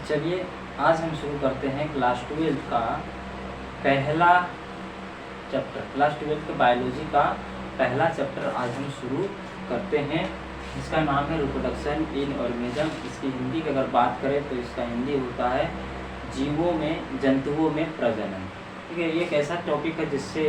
चलिए आज हम शुरू करते हैं क्लास 12 का पहला चैप्टर। क्लास 12 के बायोलॉजी का पहला चैप्टर आज हम शुरू करते हैं। इसका नाम है रिप्रोडक्शन इन ऑर्गेनिज्म। इसकी हिंदी की अगर बात करें तो इसका हिंदी होता है जीवों में जंतुओं में प्रजनन। ठीक है, ये एक ऐसा टॉपिक है जिससे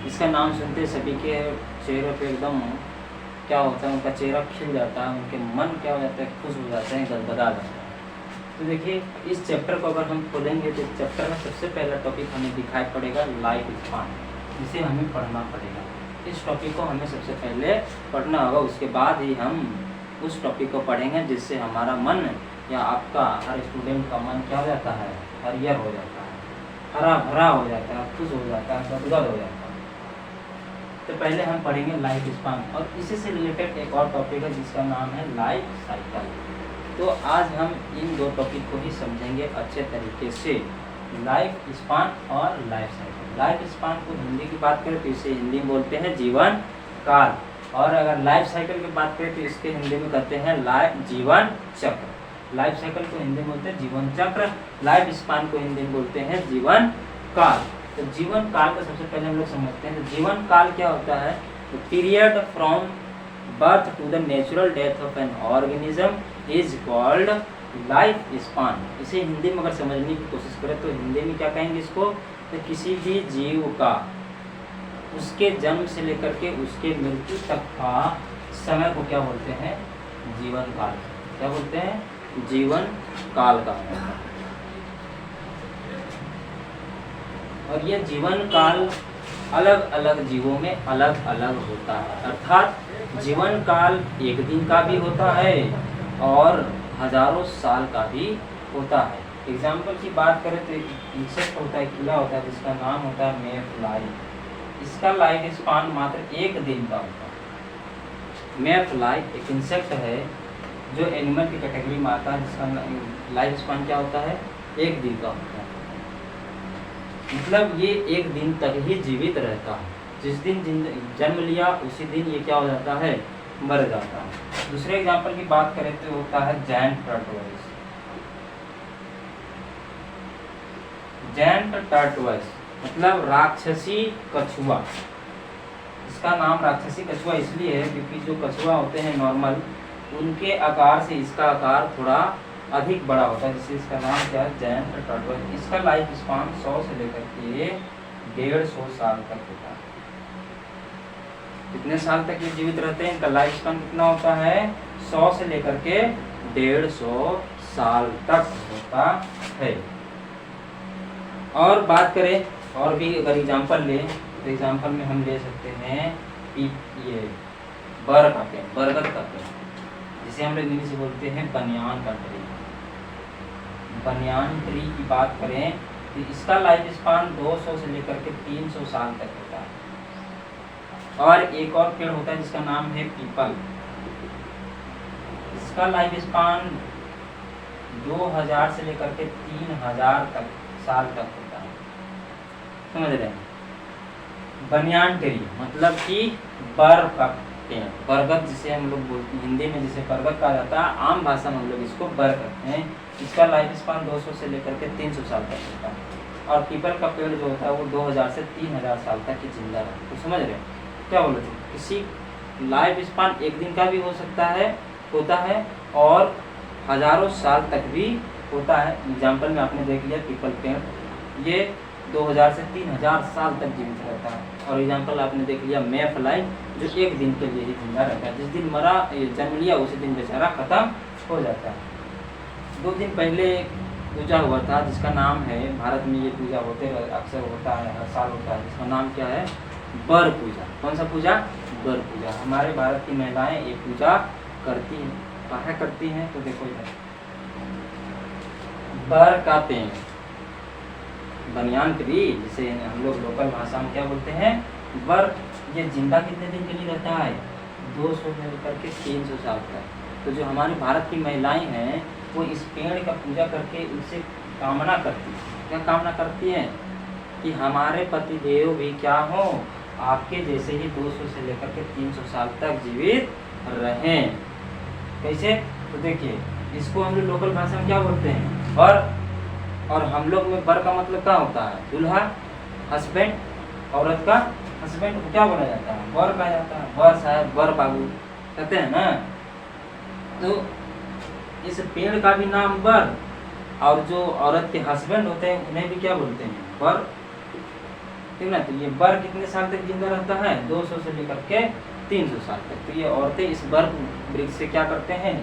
इसका नाम सुनते सभी के चेहरे पे एकदम क्या होता है, उनका चेहरा खिल जाता है, उनके मन क्या हो जाता है, खुश हो जाते हैं, गदगदा जाता है। तो देखिए इस चैप्टर को अगर हम खोलेंगे तो इस चैप्टर में सबसे पहला टॉपिक हमें दिखाई पड़ेगा लाइफ स्पान, जिसे हमें पढ़ना पड़ेगा। इस टॉपिक को हमें सबसे पहले पढ़ना होगा, उसके बाद ही हम उस टॉपिक को पढ़ेंगे जिससे हमारा मन या आपका हर स्टूडेंट का मन क्या हो जाता है, हरियर हो जाता है, हरा भरा हो जाता है, खुश हो जाता है, गदगद हो जाता है। तो पहले हम पढ़ेंगे लाइफ स्पान और इसी से रिलेटेड एक और टॉपिक है जिसका नाम है लाइफ साइकिल। तो आज हम इन दो टॉपिक को ही समझेंगे अच्छे तरीके से, लाइफ स्पान और लाइफ साइकिल। लाइफ स्पान को हिंदी की बात करें तो इसे हिंदी में बोलते हैं जीवन काल, और अगर लाइफ साइकिल की बात करें तो इसके हिंदी में कहते हैं जीवन चक्र। लाइफ साइकिल को हिंदी में बोलते हैं जीवन चक्र, लाइफ स्पान को हिंदी में बोलते हैं जीवन काल। तो जीवन काल का सबसे पहले हम लोग समझते हैं। तो जीवन काल क्या होता है? तो period from birth to the natural death of an organism is called life span. इसे हिंदी में अगर समझने की कोशिश करें तो हिंदी में क्या कहेंगे इसको? तो किसी भी जीव का उसके जन्म से लेकर के उसके मृत्यु तक का समय को क्या बोलते हैं? जीवन काल। क्या बोलते हैं? जीवन काल का। और ये जीवन काल अलग अलग जीवों में अलग अलग होता है, अर्थात जीवन काल एक दिन का भी होता है और हजारों साल का भी होता है। एग्जाम्पल की बात करें तो इंसेक्ट होता है, कीड़ा होता है जिसका नाम होता है मे फ्लाई। इसका लाइफ स्पान मात्र एक दिन का होता है। मे फ्लाई एक इंसेक्ट है जो एनिमल की कैटेगरी में आता है, जिसका लाइफ स्पान क्या होता है? एक दिन का होता है। मतलब ये एक दिन तक ही जीवित रहता है। जिस दिन जन्म लिया उसी दिन ये क्या हो जाता है? मर जाता है। दूसरे एग्जाम्पल की बात करें तो होता है जायंट टर्टवाइस। जायंट टर्टवाइस मतलब राक्षसी कछुआ। इसका नाम राक्षसी कछुआ इसलिए है क्योंकि जो कछुआ होते हैं नॉर्मल, उनके आकार से इसका आकार थोड़ा अधिक बड़ा होता है, जिससे इसका नाम क्या है? जायंट टर्टवाइस। इसका लाइफ स्पान 100 से लेकर के 150 साल तक होता है। कितने साल तक ये जीवित रहते हैं? इनका लाइफ स्पान कितना होता है? 100 से लेकर के 150 साल तक होता है। और बात करें और भी अगर एग्जाम्पल ले तो एग्जाम्पल में हम ले सकते हैं ये बरगद का पेड़, जिसे हम लोग इंग्लिश में बोलते हैं बनियान का ट्री। बनियान ट्री की बात करें तो इसका लाइफ स्पान 200 से लेकर के 300 साल तक होता है। और एक और पेड़ होता है जिसका नाम है पीपल। इसका लाइफ स्पान 2000 से लेकर के 3000 तक साल तक होता है। समझ रहे हैं? बनियान ट्री मतलब कि बर का पेड़, बरगद जिसे हम लोग बोलते हैं, हिंदी में जिसे बरगद कहा जाता है, आम भाषा में हम लोग इसको बर कहते हैं। इसका लाइफ स्पान 200 से लेकर के 300 साल तक होता है। और पीपल का पेड़ जो होता है वो 2000 से 3000 साल तक की जिंदा रहता है। तो समझ रहे हैं क्या बोल रहे थे? किसी लाइफ स्पान एक दिन का भी हो सकता है, होता है, और हजारों साल तक भी होता है। एग्जाम्पल में आपने देख लिया पीपल पेड़, ये 2000 से 3000 साल तक जीवित रहता है। और एग्जाम्पल आपने देख लिया मे फ्लाई जो एक दिन के लिए ही जिंदा रहता है। जिस दिन मरा जन्म लिया उसी दिन बेचारा खत्म हो जाता है। 2 दिन पहले पूजा हुआ था जिसका नाम है, भारत में ये पूजा होते अक्सर होता है, हर साल होता है, जिसका नाम क्या है? बर पूजा। कौन सा पूजा? बर पूजा। हमारे भारत की महिलाएं ये पूजा करती हैं। कहाँ करती हैं? तो देखो इधर बर का पेड़, बनियान ट्री, जिसे हम लोग लोकल भाषा में क्या बोलते हैं? बर। ये जिंदा कितने दिन के लिए रहता है? 200 से लेकर के 300 साल तक। तो जो हमारे भारत की महिलाएं हैं वो इस पेड़ का पूजा करके उनसे कामना करती हैं। क्या कामना करती हैं? कि हमारे पतिदेव भी क्या हो, आपके जैसे ही 200 से लेकर के 300 साल तक जीवित रहें। कैसे? तो देखिए इसको हम लोग लोकल भाषा में क्या बोलते हैं? वर, और हम लोग में वर का मतलब क्या होता है? दूल्हा, हस्बैंड। औरत का हस्बैंड को क्या बोला जाता है? वर कहा जाता है। वर साहब, वर बाबू कहते हैं ना। तो इस पेड़ का भी नाम वर, और जो औरत के हस्बैंड होते हैं उन्हें भी क्या बोलते हैं? वर। ठीक ना। तो ये वर कितने साल तक जिंदा रहता है? 200 से लेकर के 300 साल तक। तो ये औरतें इस वर वृक्ष से क्या करते हैं?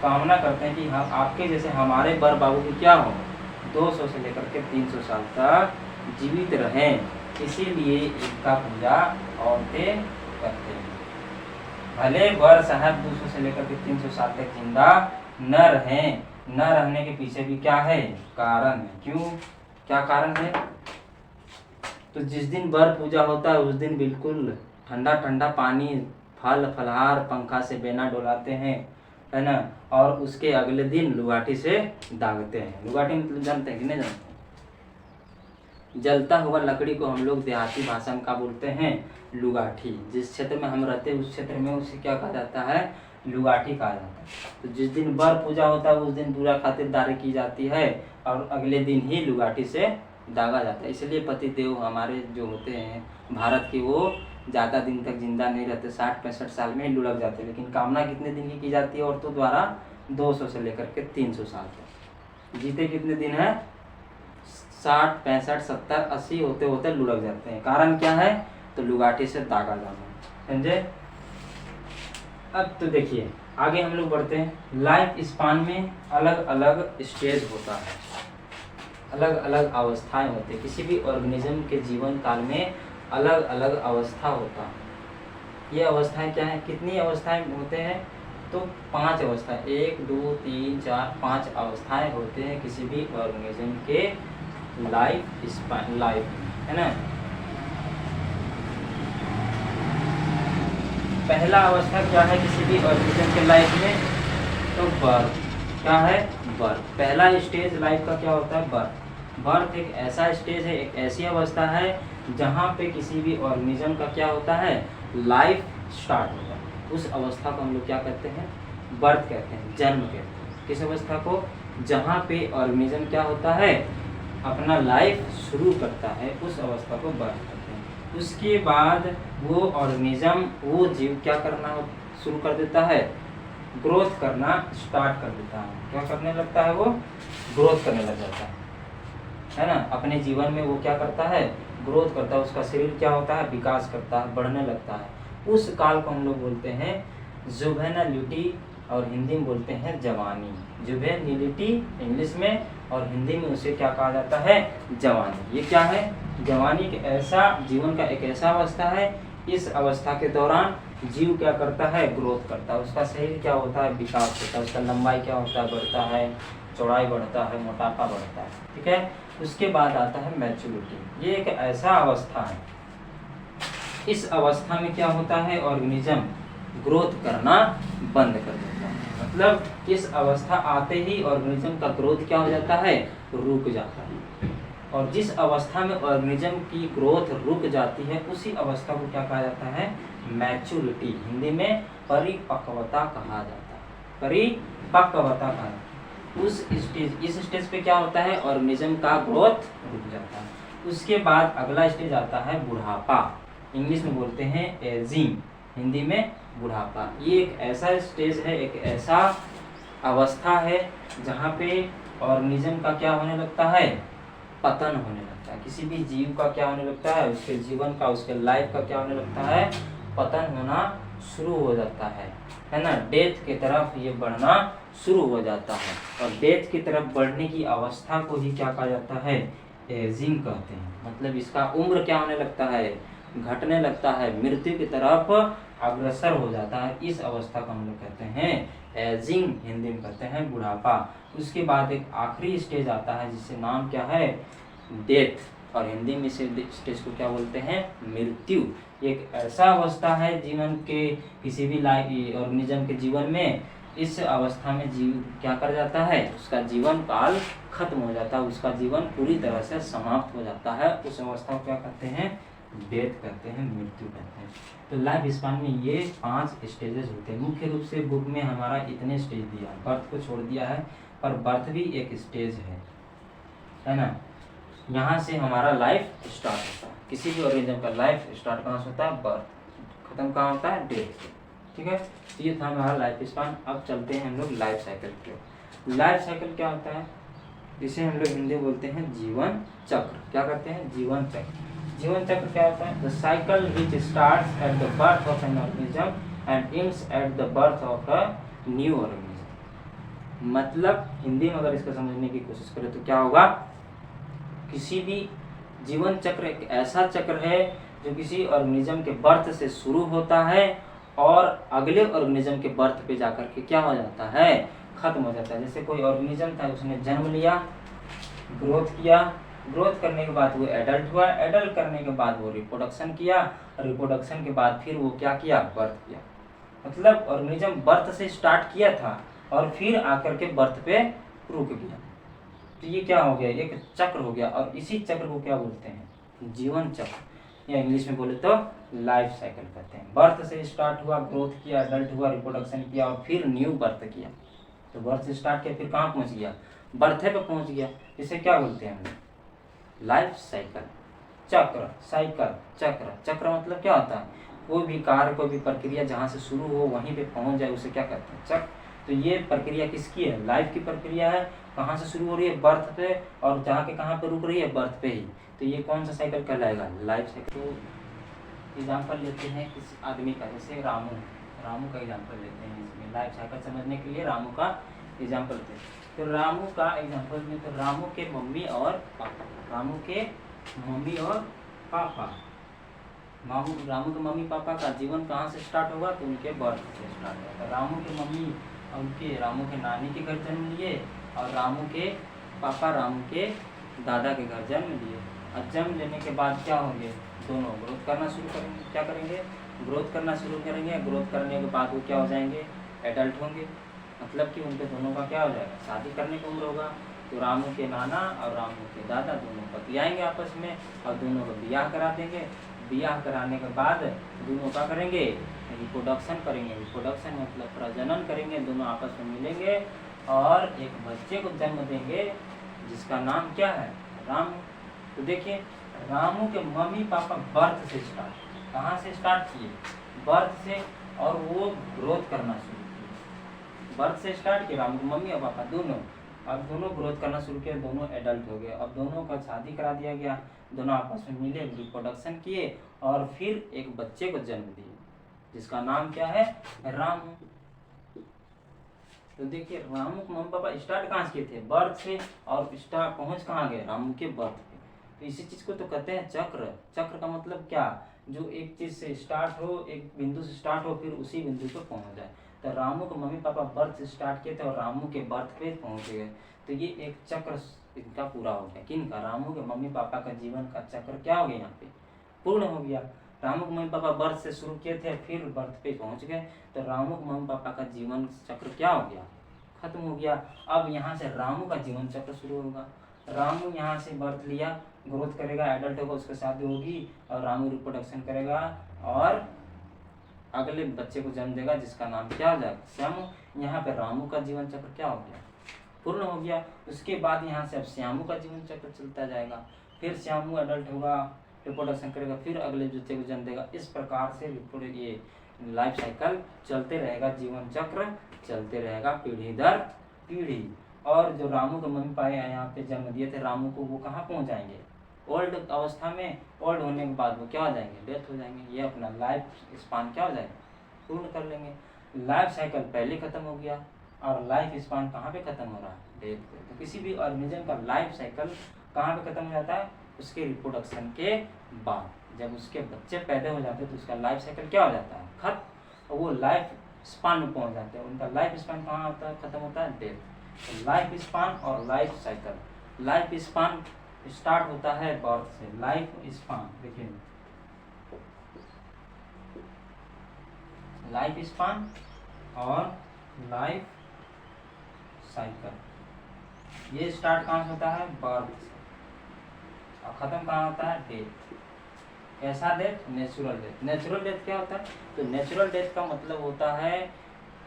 कामना करते हैं कि हम आपके जैसे हमारे वर बाबू भी क्या हो, 200 से लेकर के 300 साल तक जीवित रहें। इसीलिए इसका पूजा औरतें करते हैं। भले वर साहब 200 से लेकर के 300 साल तक जिंदा न रहें, न रहने के पीछे भी क्या है? कारण है। क्यों? क्या कारण है? तो जिस दिन वर पूजा होता है उस दिन बिल्कुल ठंडा ठंडा पानी, फल फलहार पंखा से बेना डोलाते हैं, है ना। और उसके अगले दिन लुगाटी से दागते हैं। लुगाटी मतलब जानते हैं कि नहीं जानते? जलता हुआ लकड़ी को हम लोग देहाती भाषा में क्या बोलते हैं? लुगाठी। जिस क्षेत्र में हम रहते हैं उस क्षेत्र में उसे क्या कहा जाता है? लुगाठी कहा जाता है। तो जिस दिन वर पूजा होता है उस दिन पूरा खातिरदारी की जाती है और अगले दिन ही लुगाटी से दागा जाता है। इसलिए पति देव हमारे जो होते हैं भारत के, वो ज़्यादा दिन तक जिंदा नहीं रहते, 60-65 साल में ही लुढ़क जाते हैं। लेकिन कामना कितने दिन की जाती है औरतों द्वारा? 200 से लेकर के 300 साल तक। जीते कितने दिन है? 60, 65, 70, 80 होते होते लुढ़क जाते हैं। कारण क्या है? तो लुगाटी से दागा जाना। समझे? अब तो देखिए आगे हम लोग बढ़ते हैं। लाइफ स्पान में अलग अलग स्टेज होता है, अलग अलग अवस्थाएं होती है। किसी भी ऑर्गेनिज्म के जीवन काल में अलग अलग अवस्था होता है। ये अवस्थाएं क्या है? कितनी अवस्थाएं होते हैं? तो 5 अवस्थाएं, 1, 2, 3, 4, 5 अवस्थाएं होते हैं किसी भी ऑर्गेनिज्म के लाइफ स्पान, लाइफ, है ना। पहला अवस्था क्या है किसी भी ऑर्गेनिज्म के लाइफ में? तो बर्थ। क्या है? बर्थ। पहला स्टेज लाइफ का क्या होता है? बर्थ। बर्थ एक ऐसा स्टेज है, एक ऐसी अवस्था है जहाँ पे किसी भी ऑर्गेनिज्म का क्या होता है? लाइफ स्टार्ट होता है। उस अवस्था को हम लोग क्या कहते हैं? बर्थ कहते हैं, जन्म कहते हैं। किस अवस्था को? जहाँ पे ऑर्गेनिज्म क्या होता है? अपना लाइफ शुरू करता है, उस अवस्था को बर्थ कहते हैं। उसके बाद वो ऑर्गेनिज्म, वो जीव क्या करना शुरू कर देता है? ग्रोथ करना स्टार्ट कर देता है। क्या करने लगता है? वो ग्रोथ करने लग जाता है ना। अपने जीवन में वो क्या करता है? ग्रोथ करता है। उसका शरीर क्या होता है? विकास करता है, बढ़ने लगता है। उस काल को हम लोग बोलते हैं जुवेनालिटी, और हिंदी में बोलते हैं जवानी। जुवेनिलिटी इंग्लिश में, और हिंदी में उसे क्या कहा जाता है? जवानी। ये क्या है? जवानी एक ऐसा जीवन का एक ऐसा अवस्था है, इस अवस्था के दौरान जीव क्या करता है? ग्रोथ करता है। उसका शरीर क्या होता है? विकास होता है। उसका लंबाई क्या होता है? बढ़ता है, चौड़ाई बढ़ता है, मोटापा बढ़ता है। ठीक है। उसके बाद आता है मैच्योरिटी। ये एक ऐसा अवस्था है, इस अवस्था में क्या होता है? ऑर्गेनिज्म ग्रोथ करना बंद कर देता है। मतलब इस अवस्था आते ही ऑर्गेनिज्म का ग्रोथ क्या हो जाता है? रुक जाता है। और जिस अवस्था में ऑर्गेनिज्म की ग्रोथ रुक जाती है उसी अवस्था को क्या कहा जाता है? मैच्योरिटी। हिंदी में परिपक्वता कहा जाता है। परिपक्वता कहा। उस स्टेज, इस स्टेज पे क्या होता है? ऑर्गेनिज्म का ग्रोथ रुक जाता है। उसके बाद अगला स्टेज आता है बुढ़ापा। इंग्लिश में बोलते हैं एजिंग, हिंदी में बुढ़ापा। ये एक ऐसा स्टेज है, एक ऐसा अवस्था है जहाँ पे ऑर्गेनिज्म का क्या होने लगता है? पतन होने लगता है। किसी भी जीव का क्या होने लगता है? उसके जीवन का, उसके लाइफ का क्या होने लगता है? पतन होना शुरू हो जाता है ना। डेथ की तरफ ये बढ़ना शुरू हो जाता है। और डेथ की तरफ बढ़ने की अवस्था को ही क्या कहा जाता है? एजिंग कहते हैं। मतलब इसका उम्र क्या होने लगता है? घटने लगता है, मृत्यु की तरफ अग्रसर हो जाता है। इस अवस्था को हम लोग कहते हैं एजिंग, हिंदी में कहते हैं बुढ़ापा। उसके बाद एक आखिरी स्टेज आता है जिससे नाम क्या है? डेथ, और हिंदी में इस स्टेज को क्या बोलते हैं? मृत्यु। एक ऐसा अवस्था है जीवन के, किसी भी ऑर्गेनिज्म के जीवन में, इस अवस्था में जीव क्या कर जाता है? उसका जीवन काल खत्म हो जाता है, उसका जीवन पूरी तरह से समाप्त हो जाता है। उस अवस्था को क्या कहते हैं? डेथ कहते हैं, मृत्यु कहते हैं। तो लाइफ स्पान में ये 5 स्टेजेस होते हैं। मुख्य रूप से बुक में हमारा इतने स्टेज दिया, बर्थ को छोड़ दिया है, पर बर्थ भी एक स्टेज है ना। यहाँ से हमारा लाइफ स्टार्ट होता है। किसी भी ऑर्गेनिज्म का लाइफ स्टार्ट कहाँ से होता है? बर्थ। खत्म कहाँ होता है? डेथ। ठीक है, तो ये था हमारा लाइफ स्पान। अब चलते हैं हम लोग लाइफ साइकिल पे। लाइफ साइकिल क्या होता है? जिसे हम लोग हिंदी बोलते हैं जीवन चक्र। क्या कहते हैं? जीवन चक्र। जीवन चक्र क्या होता है? The cycle which starts at the birth of an organism and ends at the birth of a new organism. मतलब हिंदी में अगर इसको समझने की कोशिश करें तो क्या होगा? किसी भी जीवन चक्र एक ऐसा चक्र है जो किसी ऑर्गेनिज्म के बर्थ से शुरू होता है और अगले ऑर्गेनिज्म के बर्थ पे जाकर के क्या हो जाता है? खत्म हो जाता है। जैसे कोई ऑर्गेनिज्म था, उसने जन्म लिया, ग्रोथ किया, ग्रोथ करने के बाद वो एडल्ट हुआ, एडल्ट करने के बाद वो रिप्रोडक्शन किया, रिप्रोडक्शन के बाद फिर वो क्या किया? बर्थ किया। मतलब ऑर्गेनिज्म बर्थ से स्टार्ट किया था और फिर आकर के बर्थ पे रुक गया। तो ये क्या हो गया? एक चक्र हो गया। और इसी चक्र को क्या बोलते हैं? जीवन चक्र, या इंग्लिश में बोले तो लाइफ साइकिल कहते हैं। बर्थ से स्टार्ट हुआ, ग्रोथ किया, एडल्ट हुआ, रिप्रोडक्शन किया और फिर न्यू बर्थ किया। तो बर्थ से स्टार्ट किया, फिर कहाँ पहुंच गया? बर्थे पे पहुंच गया। इसे क्या बोलते हैं हम लोग? Life cycle. चक्र, साइकिल, चक्र। चक्र मतलब क्या होता है? कोई भी कार्य, कोई भी प्रक्रिया जहाँ से शुरू हो वहीं पे पहुंच जाए, उसे क्या कहते हैं? चक्र। तो ये प्रक्रिया किसकी है? लाइफ की प्रक्रिया है। कहाँ से शुरू हो रही है? बर्थ पे, और जहाँ के कहाँ पे रुक रही है? बर्थ पे ही। तो ये कौन सा साइकिल कहलाएगा? Life cycle. तो एग्जाम्पल लेते हैं किसी आदमी का, जैसे रामू। रामू का एग्जाम्पल लेते हैं इसमें लाइफ साइकिल समझने के लिए। रामू का एग्जाम्पल लेते हैं। तो रामू का एग्जाम्पल में तो रामू के मम्मी और पापा, रामू के मम्मी और पापा, रामू के मम्मी पापा का जीवन कहाँ से स्टार्ट होगा? तो उनके बर्थ से स्टार्ट होगा। रामू के मम्मी उनके रामू के नानी के घर जन्म लिए और रामू के पापा रामू के दादा के घर जन्म लिए। और जन्म लेने के बाद क्या होंगे? दोनों ग्रोथ करना शुरू करेंगे। क्या करेंगे? ग्रोथ करना शुरू करेंगे। ग्रोथ करने के बाद वो क्या हो जाएंगे? एडल्ट होंगे। मतलब कि उनके दोनों का क्या हो जाएगा? शादी करने का उम्र होगा। तो रामू के नाना और रामू के दादा दोनों बतियाएंगे आपस में और दोनों को ब्याह करा देंगे। ब्याह कराने के बाद दोनों क्या करेंगे? रिप्रोडक्शन करेंगे। रिप्रोडक्शन मतलब प्रजनन करेंगे। दोनों आपस में मिलेंगे और एक बच्चे को जन्म देंगे जिसका नाम क्या है? रामू। तो देखिए, रामू के मम्मी पापा बर्थ से स्टार्ट, कहाँ से स्टार्ट किए? बर्थ से। और वो ग्रोथ करना शुरू किए। बर्थ से स्टार्ट किए रामू के मम्मी और पापा दोनों। अब दोनों ग्रोथ करना शुरू किए, दोनों एडल्ट हो गए। अब दोनों का शादी करा दिया गया, दोनों आपस में मिले, रिप्रोडक्शन किए और फिर एक बच्चे को जन्म दिए जिसका नाम क्या है? रामू। तो देखिए, रामू के मम्मी पापा स्टार्ट कहाँ से किए थे? बर्थ से। और स्टार्ट पहुंच कहाँ गए? रामू के बर्थ पे। तो इसी चीज को तो कहते हैं चक्र। चक्र का मतलब क्या? जो एक चीज से स्टार्ट हो, एक बिंदु से स्टार्ट हो, फिर उसी बिंदु पर पहुंच जाए। तो रामू के मम्मी पापा बर्थ से स्टार्ट किए थे और रामू के बर्थ पे पहुंच गए। तो ये एक चक्र इनका पूरा हो गया। किनका? रामू के मम्मी पापा का जीवन का चक्र क्या हो गया? यहाँ पे पूर्ण हो गया। रामू के मम्मी पापा बर्थ से शुरू किए थे, फिर बर्थ पे पहुंच गए। तो रामू के मम्मी पापा का जीवन चक्र क्या हो गया? खत्म हो गया। अब यहाँ से रामू का जीवन चक्र शुरू होगा। रामू यहाँ से बर्थ लिया, ग्रोथ करेगा, एडल्ट होगा, उसकी शादी होगी और रामू रिप्रोडक्शन करेगा और अगले बच्चे को जन्म देगा जिसका नाम क्या हो जाएगा? श्यामू। यहाँ पे रामू का जीवन चक्र क्या हो गया? पूर्ण हो गया। उसके बाद यहाँ से अब श्यामू का जीवन चक्र चलता जाएगा। फिर श्यामू एडल्ट होगा, रिप्रोडक्शन करेगा, फिर अगले बच्चे को जन्म देगा। इस प्रकार से ये लाइफ साइकिल चलते रहेगा, जीवन चक्र चलते रहेगा पीढ़ी दर पीढ़ी। और जो रामू के मम्मी पापा यहाँ पे जन्म दिए थे रामू को, वो कहाँ पहुँच जाएंगे? ओल्ड अवस्था में। ओल्ड होने के बाद वो क्या हो जाएंगे? डेथ हो जाएंगे। ये अपना लाइफ स्पान क्या हो जाएगा? पूर्ण कर लेंगे। लाइफ साइकिल पहले खत्म हो गया और लाइफ स्पान कहाँ पे खत्म हो रहा है? डेथ पे। तो किसी भी ऑर्गेनिज्म का लाइफ साइकिल कहाँ पे खत्म हो जाता है? उसके रिप्रोडक्शन के बाद। जब उसके बच्चे पैदा हो जाते हैं तो उसका लाइफ साइकिल क्या हो जाता है? खत्म। और वो लाइफ स्पान में पहुंच जाते हैं। उनका लाइफ स्पान कहाँ होता है? खत्म होता है? डेथ। तो लाइफ स्पान और life cycle. Life span start होता है बर्थ से। लाइफ स्पान देखिए, लाइफ स्पान और लाइफ साइकिल ये स्टार्ट कहाँ से होता है? बर्थ से। और खत्म कहाँ होता है? डेथ। कैसा death? Natural death. Natural death क्या होता है? तो नेचुरल डेथ का मतलब होता है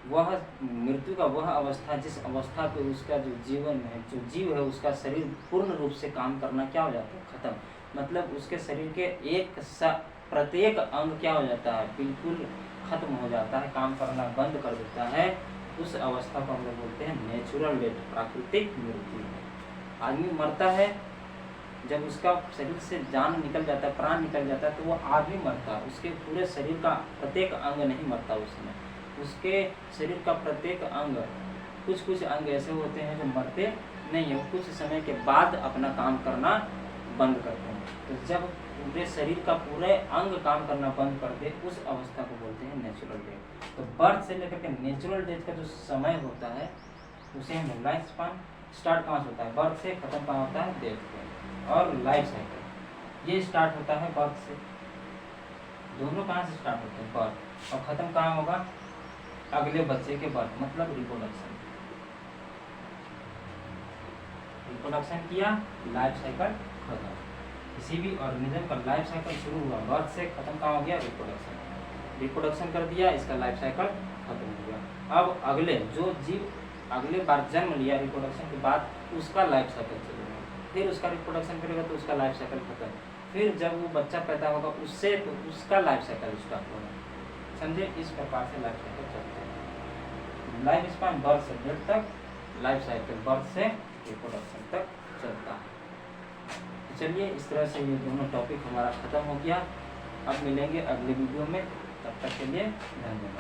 वह मृत्यु का वह अवस्था जिस अवस्था पे उसका जो जीवन है, जो जीव है, उसका शरीर पूर्ण रूप से काम करना क्या हो जाता है? खत्म। मतलब उसके शरीर के प्रत्येक अंग क्या हो जाता है? बिल्कुल खत्म हो जाता है, काम करना बंद कर देता है। उस अवस्था को हम लोग बोलते हैं नेचुरल डेथ, प्राकृतिक मृत्यु। आदमी मरता है जब उसका शरीर से जान निकल जाता है, प्राण निकल जाता है, तो वो आदमी मरता है। उसके पूरे शरीर का प्रत्येक अंग नहीं मरता उसमें, उसके शरीर का प्रत्येक अंग, कुछ कुछ अंग ऐसे होते हैं जो मरते नहीं है, वो कुछ समय के बाद अपना काम करना बंद करते हैं। तो जब पूरे शरीर का पूरे अंग काम करना बंद कर दे, उस अवस्था को बोलते हैं नेचुरल डेथ। तो बर्थ से लेकर के नेचुरल डेथ का जो समय होता है उसे हम लाइफ स्पान स्टार्ट कहाँ से होता है? बर्थ से। खत्म कहाँ होता है? डेथ पे। और लाइफ साइकिल ये स्टार्ट होता है बर्थ से। दोनों कहाँ से स्टार्ट होते हैं? बर्थ। और खत्म कहाँ होगा? अगले बच्चे के बर्थ, मतलब रिप्रोडक्शन। रिप्रोडक्शन किया, लाइफ साइकिल खत्म। किसी भी ऑर्गेनिज्म का लाइफ साइकिल शुरू हुआ बर्थ से, खत्म कहाँ हो गया? रिप्रोडक्शन। रिप्रोडक्शन कर दिया, इसका लाइफ साइकिल खत्म हो गया। अब अगले जो जीव अगले बार जन्म लिया रिप्रोडक्शन के बाद, उसका लाइफ साइकिल चलेगा। फिर उसका रिप्रोडक्शन करेगा तो उसका लाइफ साइकिल खत्म। फिर जब वो बच्चा पैदा होगा उससे, तो उसका लाइफ साइकिल स्टार्ट होगा। समझे? इस प्रकार से लाइफ साइकिल चलते हैं। लाइफ स्पान बर्थ से डेथ तक, लाइफ साइकिल बर्थ से रिप्रोडक्शन तक चलता है। तो चलिए, इस तरह से ये दोनों टॉपिक हमारा खत्म हो गया। अब मिलेंगे अगले वीडियो में, तब तक के लिए धन्यवाद।